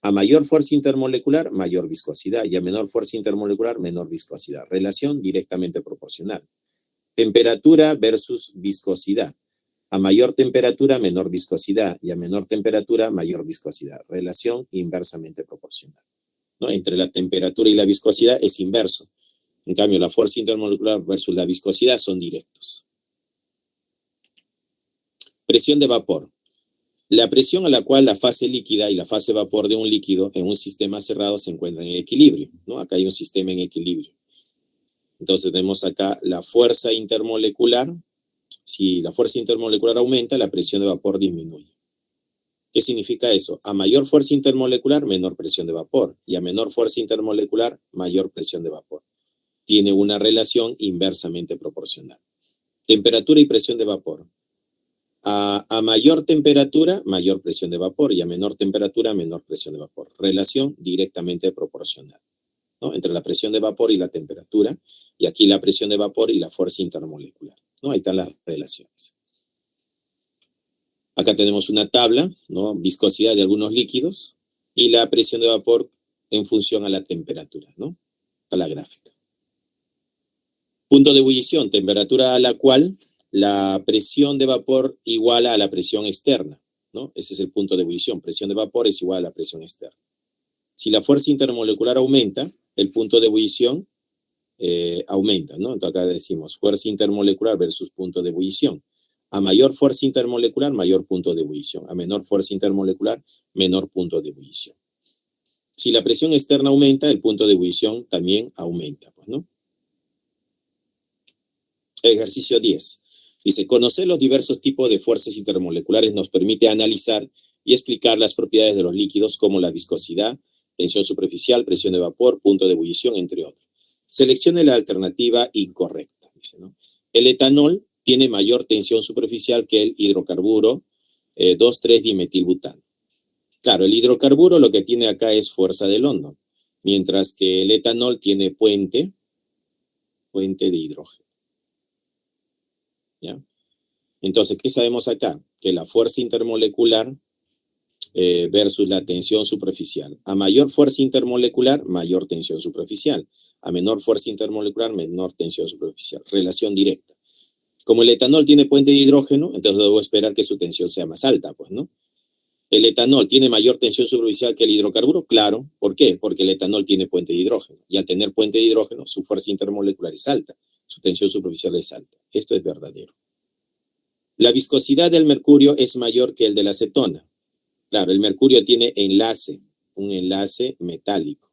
A mayor fuerza intermolecular, mayor viscosidad. Y a menor fuerza intermolecular, menor viscosidad. Relación directamente proporcional. Temperatura versus viscosidad. A mayor temperatura, menor viscosidad. Y a menor temperatura, mayor viscosidad. Relación inversamente proporcional, ¿no? Entre la temperatura y la viscosidad es inverso. En cambio, la fuerza intermolecular versus la viscosidad son directos. Presión de vapor. La presión a la cual la fase líquida y la fase vapor de un líquido en un sistema cerrado se encuentran en equilibrio, ¿no? Acá hay un sistema en equilibrio. Entonces tenemos acá la fuerza intermolecular. Si la fuerza intermolecular aumenta, la presión de vapor disminuye. ¿Qué significa eso? A mayor fuerza intermolecular, menor presión de vapor. Y a menor fuerza intermolecular, mayor presión de vapor. Tiene una relación inversamente proporcional. Temperatura y presión de vapor. A mayor temperatura, mayor presión de vapor, y a menor temperatura, menor presión de vapor. Relación directamente proporcional, ¿no? Entre la presión de vapor y la temperatura, y aquí la presión de vapor y la fuerza intermolecular, ¿no? Ahí están las relaciones. Acá tenemos una tabla, ¿no? Viscosidad de algunos líquidos y la presión de vapor en función a la temperatura, ¿no? A la gráfica. Punto de ebullición, temperatura a la cual la presión de vapor iguala a la presión externa, ¿no? Ese es el punto de ebullición. Presión de vapor es igual a la presión externa. Si la fuerza intermolecular aumenta, el punto de ebullición aumenta, ¿no? Entonces acá decimos fuerza intermolecular versus punto de ebullición. A mayor fuerza intermolecular, mayor punto de ebullición. A menor fuerza intermolecular, menor punto de ebullición. Si la presión externa aumenta, el punto de ebullición también aumenta, pues, ¿no? Ejercicio 10. Dice, conocer los diversos tipos de fuerzas intermoleculares nos permite analizar y explicar las propiedades de los líquidos como la viscosidad, tensión superficial, presión de vapor, punto de ebullición, entre otros. Seleccione la alternativa incorrecta. Dice, ¿no? El etanol tiene mayor tensión superficial que el hidrocarburo 2,3-dimetilbutano. Claro, el hidrocarburo lo que tiene acá es fuerza de London, mientras que el etanol tiene puente de hidrógeno. ¿Ya? Entonces, ¿qué sabemos acá? Que la fuerza intermolecular versus la tensión superficial. A mayor fuerza intermolecular, mayor tensión superficial. A menor fuerza intermolecular, menor tensión superficial. Relación directa. Como el etanol tiene puente de hidrógeno, entonces debo esperar que su tensión sea más alta, pues, ¿no? ¿El etanol tiene mayor tensión superficial que el hidrocarburo? Claro. ¿Por qué? Porque el etanol tiene puente de hidrógeno. Y al tener puente de hidrógeno, su fuerza intermolecular es alta. Su tensión superficial es alta. Esto es verdadero. La viscosidad del mercurio es mayor que el de la acetona. Claro, el mercurio tiene un enlace metálico.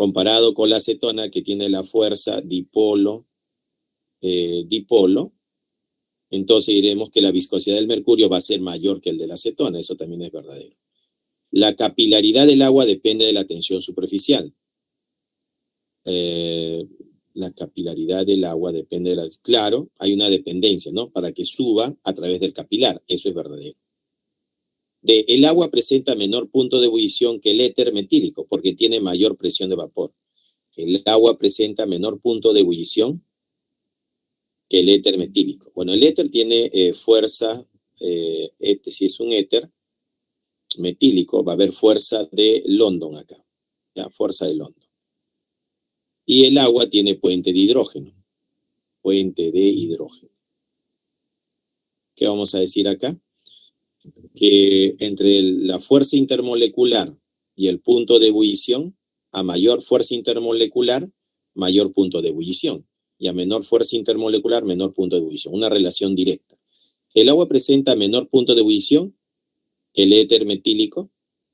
comparado con la acetona, que tiene la fuerza dipolo, entonces diremos que la viscosidad del mercurio va a ser mayor que el de la acetona. Eso también es verdadero. La capilaridad del agua depende de la tensión superficial. La capilaridad del agua depende de la... Claro, hay una dependencia, ¿no? Para que suba a través del capilar. Eso es verdadero. El agua presenta menor punto de ebullición que el éter metílico porque tiene mayor presión de vapor. El agua presenta menor punto de ebullición que el éter metílico. Bueno, el éter tiene fuerza, si es un éter metílico, va a haber fuerza de London acá, ¿ya? Fuerza de London. Y el agua tiene puente de hidrógeno. Puente de hidrógeno. ¿Qué vamos a decir acá? Que entre la fuerza intermolecular y el punto de ebullición, a mayor fuerza intermolecular, mayor punto de ebullición. Y a menor fuerza intermolecular, menor punto de ebullición. Una relación directa. El agua presenta menor punto de ebullición que el éter metílico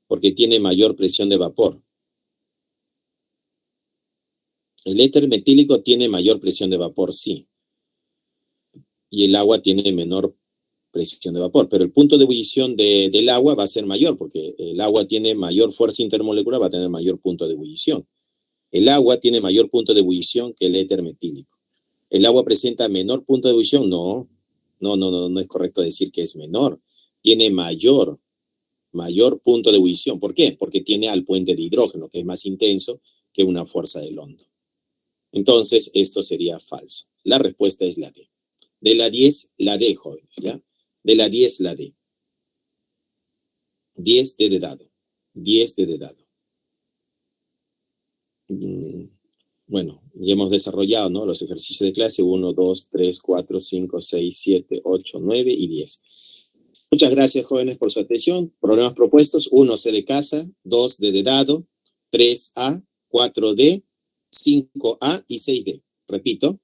porque tiene mayor presión de vapor. El éter metílico tiene mayor presión de vapor, sí. Y el agua tiene menor presión de vapor. Pero el punto de ebullición del agua va a ser mayor porque el agua tiene mayor fuerza intermolecular, va a tener mayor punto de ebullición. El agua tiene mayor punto de ebullición que el éter metílico. ¿El agua presenta menor punto de ebullición? No es correcto decir que es menor. Tiene mayor punto de ebullición. ¿Por qué? Porque tiene al puente de hidrógeno, que es más intenso que una fuerza de London. Entonces, esto sería falso. La respuesta es la D. De la 10, la D, jóvenes, ¿ya? De la 10, la D. 10 de dedado. 10 de dedado. Bueno, ya hemos desarrollado, ¿no? Los ejercicios de clase 1, 2, 3, 4, 5, 6, 7, 8, 9 y 10. Muchas gracias, jóvenes, por su atención. Problemas propuestos: 1, C de casa, 2, D de dado, 3A, 4D, 5A y 6D. Repito,